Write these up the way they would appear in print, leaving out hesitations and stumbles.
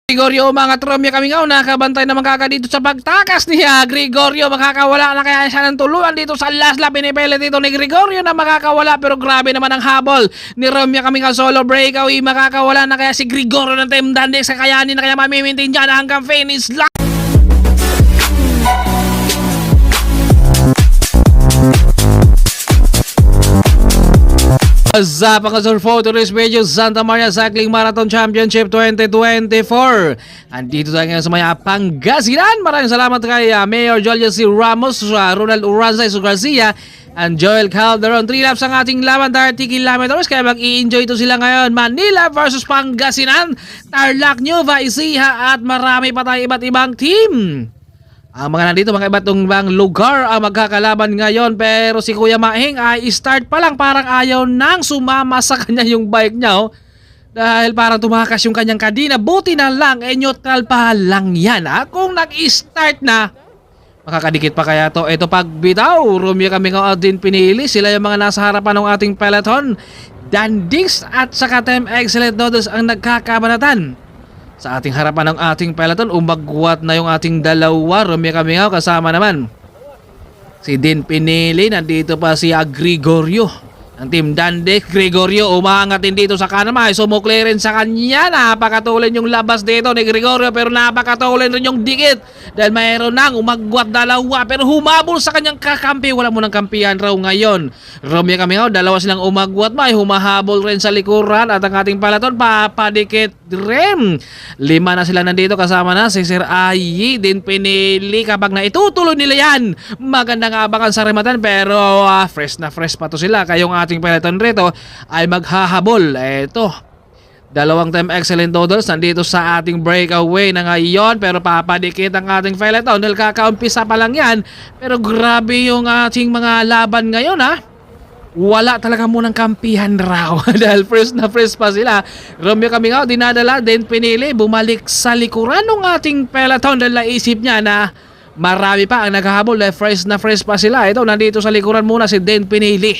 Gregorio, mga tromya kami nga, nakabantay naman kaka dito sa pagtakas niya. Gregorio, makakawala na kaya siya ng tuluan dito sa lasla. Pinipilit dito ni Gregorio na makakawala, pero grabe naman ang habol ni Romya kami nga solo breakaway. Makakawala na kaya si Gregorio ng Team Dandex, kakayanin na kaya mamimintin dyan hanggang finish line. Sa Pangasur Photoris Video Santa Maria Cycling Marathon Championship 2024. Andito tayo ngayon sa Maya Pangasinan. Maraming salamat kay Mayor Joel C. Ramos, Ronald Uranza, Garcia, and Joel Calderon. 3 laps ang ating laban, 30 kilometers. Kaya mag-i-enjoy ito sila ngayon. Manila versus Pangasinan, Tarlac, Nueva Ecija, at marami pa tayo iba't ibang team. Ang mga nandito, mga iba't ibang lugar ang magkakalaban ngayon, pero si Kuya Mahing ay start pa lang, parang ayaw nang sumama sa kanya yung bike niya, oh. Dahil parang tumakas yung kanyang kadina. Buti na lang, neutral pa lang yan, ha? Kung nag-start na, makakadikit pa kaya to. Ito pagbitaw, Romeo kami nga din pinili. Sila yung mga nasa harapan ng ating peloton. Dandex at saka Team Excellent Noodles ang nagkakabanatan. Sa ating harapan ng ating peloton, umagwat na yung ating dalawa. Romeo Camingaw, kasama naman si Din Pinili. Nandito pa si Gregorio ng Team Dandex. Gregorio umaangat din dito sa kanan. May sumukli rin sa kanya. Napakatulin yung labas dito ni Gregorio, pero napakatulin rin yung dikit dahil mayroon nang umagwat dalawa, pero humabol sa kanyang kakampi. Wala mo ng kampihan raw ngayon. Romeo Camingaw, dalawa silang umagwat. May humahabol rin sa likuran at ang ating peloton papadikit rin. 5 na sila nandito, kasama na si Sir Ayi. Din Pinili. Kapag na itutuloy nila yan, magandang abangan sa rematan, pero fresh na fresh pa to sila. Kayong ating peloton rito ay maghahabol. Eto, dalawang Team Excellent Noodles nandito sa ating breakaway na ngayon, pero papadikit ang ating peloton dahil kakaumpisa pa lang yan. Pero grabe yung ating mga laban ngayon, ha. Wala talaga munang kampihan raw dahil first na first pa sila. Romeo Camingaw dinadala, din Pinili bumalik sa likuran ng ating peloton dahil naisip niya na marami pa ang naghahabol dahil first na first pa sila. Ito, nandito sa likuran muna si Din Pinili.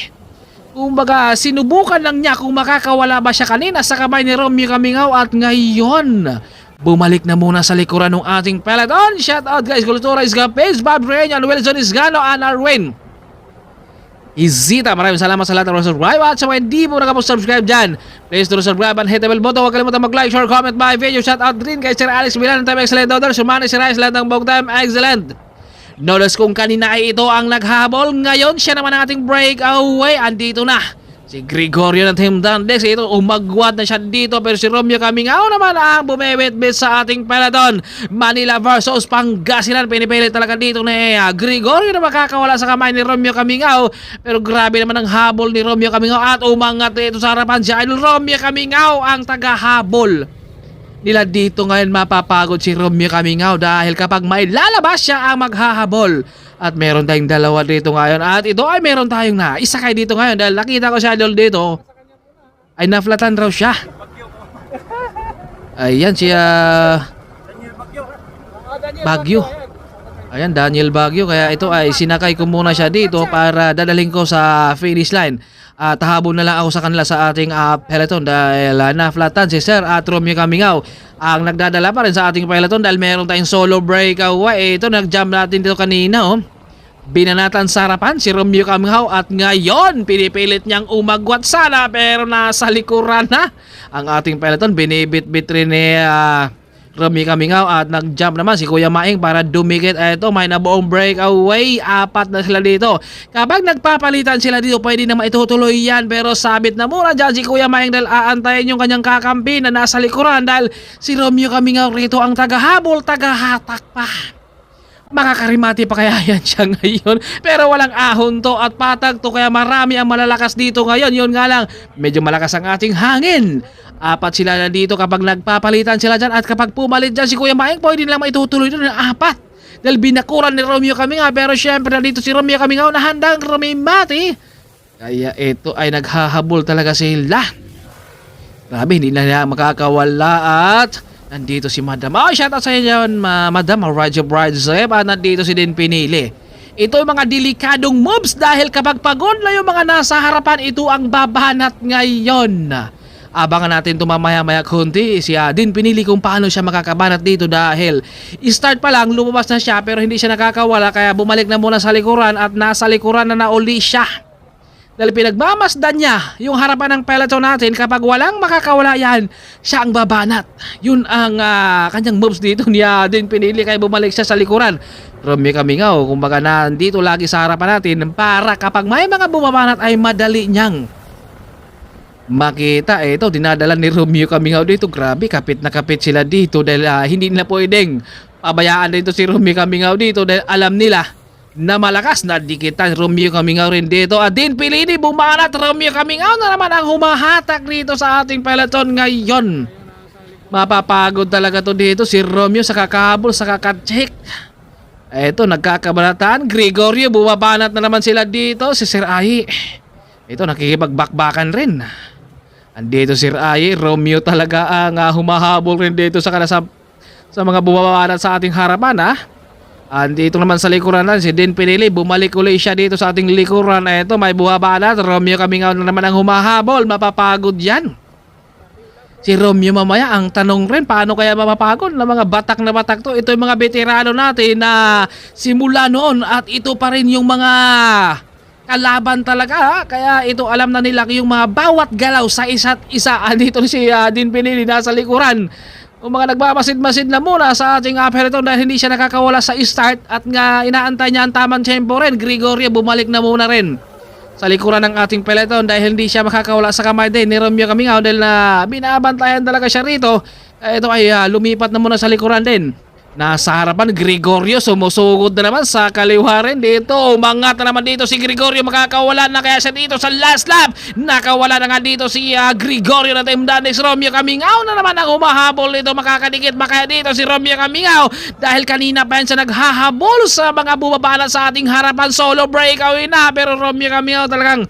Kumbaga, sinubukan lang niya kung makakawala ba siya kanina sa kamay ni Romeo Camingaw, at ngayon bumalik na muna sa likuran ng ating peloton. Shout out guys, Kultura Isgapes, Bob Reñan, Wilson Isgano, and Arwin Izita. Maraming salamat sa lahat ng subscribe, at sa mga hindi mo nakapag-subscribe dyan, please do subscribe and hit the bell button. Huwag kalimutan mag-like, share, comment by video. Shout out din kay Sir Alex Milan ng Team Excellent Noodles, Sumani si Rice, lahat ng Bog Time Excellent Noodles. Kung kanina ay ito ang naghabol, ngayon siya naman ang ating breakaway. Andito na si Gregorio ng Team Dandex. Ito, umagwad na siya dito, pero si Romeo Camingaw naman ang bumibit-bit sa ating peloton. Manila versus Pangasinan, pinipilit talaga dito ni Gregorio na makakawala sa kamay ni Romeo Camingaw, pero grabe naman ang habol ni Romeo Camingaw at umangat dito sa harapan si Idol Romeo Camingaw ang tagahabol nila dito. Ngayon mapapagod si Romeo Camingaw dahil kapag may lalabas siya ang maghahabol. At meron tayong dalawa dito ngayon, at ito ay meron tayong na isakay dito ngayon dahil nakita ko siya dito ay naflatan raw siya. Ayan si Bagyo. Ayan, Daniel Bagyo. Kaya ito ay sinakay ko muna siya dito para dadalhin ko sa finish line. At habol na lang ako sa kanila sa ating peloton dahil naflatan si Sir at Romeo Camingaw ang nagdadala pa rin sa ating peloton dahil meron tayong solo breakaway. Ito, nag-jump natin dito kanina, oh. Binanatan sa harapan si Romeo Camingaw, at ngayon pinipilit niyang umagwat sana, pero nasa likuran na ang ating peloton. Binibit-bit rin ni Romeo Camingaw, at nag-jump naman si Kuya Maing para dumikit. Ito, may nabuong breakaway. 4 na sila dito. Kapag nagpapalitan sila dito, pwede na maitutuloy yan, pero sabit na muna dyan si Kuya Maing dahil aantayin yung kanyang kakampi na nasa likuran dahil si Romeo Camingaw rito ang tagahabol, tagahatak pa. Makakarimati pa kaya yan siya ngayon, pero walang ahon to at patag to, kaya marami ang malalakas dito ngayon. Yun nga lang, medyo malakas ang ating hangin. 4 sila na dito kapag nagpapalitan sila dyan, at kapag pumalit dyan si Kuya Maing, pwede lang maitutuloy doon ng 4 dahil binakuran ni Romeo Camingaw. Pero syempre nandito si Romeo Camingaw na handang rumimati, kaya ito ay naghahabol talaga sila. Grabe, hindi na makakawala. At nandito si Madam. Shout out sa inyo, Madam Raja Bridezeb. Nandito si Din Pinili. Ito yung mga delikadong moves dahil kapag pagod na yung mga nasa harapan, ito ang babanat ngayon. Abangan natin ito mamaya-maya konti. Siya din pinili kung paano siya makakabanat dito dahil start pa lang lumabas na siya pero hindi siya nakakawala kaya bumalik na muna sa likuran at nasa likuran na nauli siya. Dahil pinagmamasdan niya yung harapan ng peloton natin kapag walang makakawala yan, siya ang babanat. Yun ang kanyang moves dito niya din pinili kaya bumalik siya sa likuran. Romeo Camingao, kumbaga nandito lagi sa harapan natin para kapag may mga bumabanat ay madali niyang makita. Ito, dinadala ni Romeo Camingao dito. Grabe, kapit na kapit sila dito dahil hindi nila pwedeng pabayaan dito si Romeo Camingao dito dahil alam nila na malakas na dikitan Romeo Camingao rin dito. At din pilini bumanat Romeo Camingao na naman ang humahatak dito sa ating peloton ngayon. Mapapagod talaga to dito si Romeo sa kakahabol, sa kakacheck. Eto, nagkakabanatan. Gregorio, bumabanat na naman sila dito. Si Sir Ai, ito, nakikipagbakbakan rin. Andito si Sir Ai. Romeo talaga ang humahabol rin dito sa mga bumabanat sa ating harapan. Andito naman sa likuran si Din Pinili. Bumalik ulit siya dito sa ating likuran. Ito, may bumabanat. Romeo Camingao na naman ang humahabol. Mapapagod yan. Si Romeo mamaya, ang tanong rin, paano kaya mapapagod na mga batak na batak to? Ito yung mga veterano natin na simula noon at ito pa rin yung mga kalaban talaga. Kaya ito alam na nila yung mga bawat galaw sa isa't isa. Andito si Din Pinili nasa likuran. Kung mga nagmamasid-masid na muna sa ating peloton dahil hindi siya nakakawala sa start at nga inaantay niya ang tamang tempo rin. Gregorio bumalik na muna rin sa likuran ng ating peloton dahil hindi siya makakawala sa kamay din ni Romeo Camingao dahil na binabantayan talaga siya rito. Ito ay lumipat na muna sa likuran din. Nasa harapan, Gregorio sumusugod na naman sa kaliwa rin dito. Umangat na naman dito si Gregorio. Makakawala na kaya siya dito sa last lap. Nakawala na nga dito si Gregorio na Team Danix. Romeo Camingao na naman ang humahabol dito. Makakadikit ba kaya dito si Romeo Camingao? Dahil kanina pa yan siya naghahabol sa mga bumabala sa ating harapan. Solo breakaway na. Pero Romeo Camingao talagang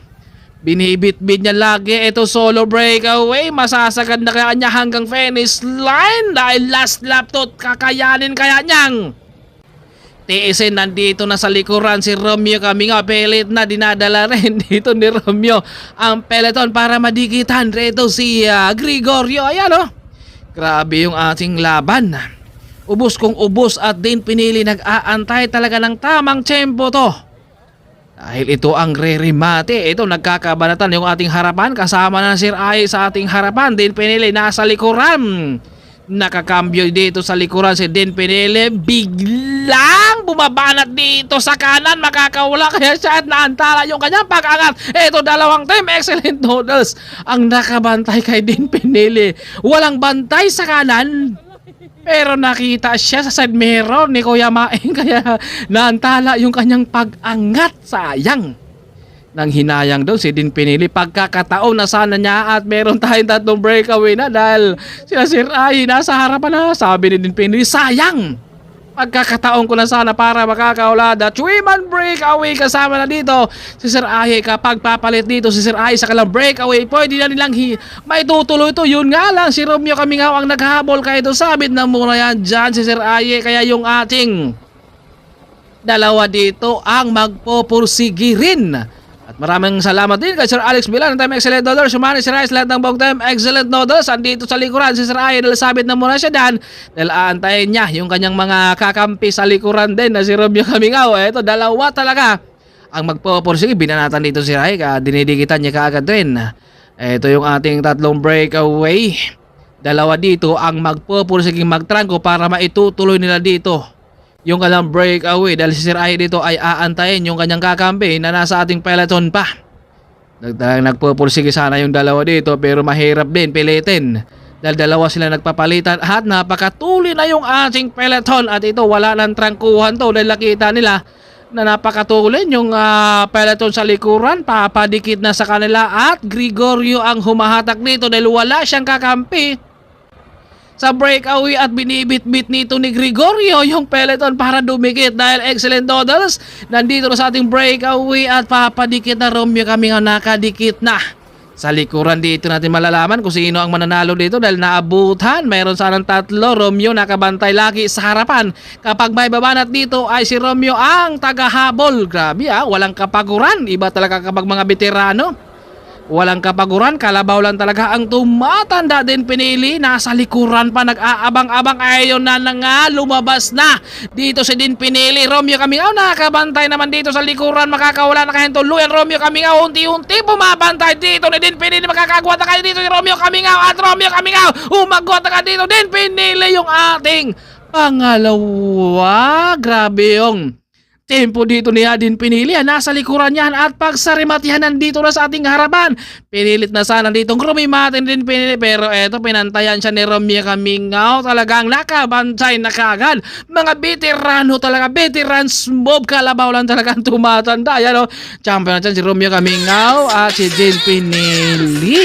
binibit-bit niya lagi. Ito solo breakaway. Masasagad na kaya niya hanggang finish line dahil last lap to. Kakayanin kaya niyang tiisin. Nandito na sa likuran si Romeo Camingao. Pelit na dinadala rin dito ni Romeo ang peloton para madikitan rito si Gregorio. Ayan grabe yung ating laban. Ubos kong ubos at din pinili nag-aantay talaga ng tamang tempo to. Dahil ito ang re-remate. Ito, nagkakabanatan yung ating harapan. Kasama na Sir Ai sa ating harapan. Din Pinili nasa likuran. Nakakambyo dito sa likuran si Din Pinili. Biglang bumabanat dito sa kanan. Makakawala kaya siya at naantala yung kanyang pag-angat. Ito, dalawang team. Excellent noodles ang nakabantay kay Din Pinili. Walang bantay sa kanan. Pero nakita siya sa side mirror ni Kuya Maeng kaya naantala yung kanyang pag-angat. Sayang. Nang hinayang doon si Din Pinili. Pagkakataon na sana niya at meron tayong tatlong breakaway na dahil sila Sir Ai nasa harapan na. Sabi ni Din Pinili, sayang. Pagkakataon ko na sana para makakaulada. 3-man breakaway kasama na dito si Sir Ai. Kapag papalit dito si Sir Ai sa kalang breakaway, pwede na nilang maitutuloy ito. Yun nga lang, si Romeo Camingao ang naghabol kaya ito. Sabit na muna yan dyan si Sir Ai. Kaya yung ating dalawa dito ang magpopursigi rin. At maraming salamat din kay Sir Alex Bilan ng Time Excellent Noodles. Sumani si Rice lahat ng buong Time Excellent Noodles. Andito sa likuran si Sir Ai dahil sabit na muna siya dyan. Dahil aantayin niya yung kanyang mga kakampi sa likuran din na si Romeo Camingao. Ito, dalawa talaga ang magpupursige. Binanatan dito si Ai. Dinidikitan niya kaagad rin. Ito yung ating tatlong breakaway. Dalawa dito ang magpupursige magtrangko para maitutuloy nila dito yung kanyang breakaway dahil si Sir Ai dito ay aantayin yung kanyang kakampi na nasa ating peloton pa. Nagpupursige sana yung dalawa dito pero mahirap din pilitin dahil dalawa sila nagpapalitan at napakatuloy na yung ating peloton at ito wala ng trangkuhan to dahil nakita nila na napakatuloy yung peloton sa likuran. Papadikit na sa kanila at Gregorio ang humahatak dito dahil wala siyang kakampi sa breakaway at binibit-bit nito ni Gregorio yung peloton para dumikit dahil excellent noodles. Nandito na sa ating breakaway at papadikit na Romeo Camingao nakadikit na. Sa likuran dito natin malalaman kung sino ang mananalo dito dahil naabutan. Meron sanang tatlo. Romeo nakabantay lagi sa harapan. Kapag may babanat dito ay si Romeo ang tagahabol. Grabe walang kapaguran. Iba talaga kapag mga veterano. Walang kapaguran, kalabaw lang talaga ang tumatanda din pinili. Nasa likuran pa, nag-aabang-abang, ayaw na nga, lumabas na. Dito si din pinili, Romeo Camingao, nakabantay naman dito sa likuran, makakawala na kahit tuluyan. Romeo Camingao, unti-unti bumabantay dito ni din pinili, makakagwat na kayo dito si Romeo Camingao, at Romeo Camingao, umagwat na ka dito, din pinili yung ating pangalawa. Grabe yung tempo dito ni Adin pinili, nasa likuran niyan at pagsarimatihan nandito na sa ating harapan. Pinilit na sana ditong rumimatin din pinili, pero eto pinantayan siya ni Romeo Camingao, talagang nakabantay na kagad. Mga veterano talaga, veterans move, kalabaw lang talagang tumatanda. Yan o, champion na dyan si Romeo Camingao at si Din pinili.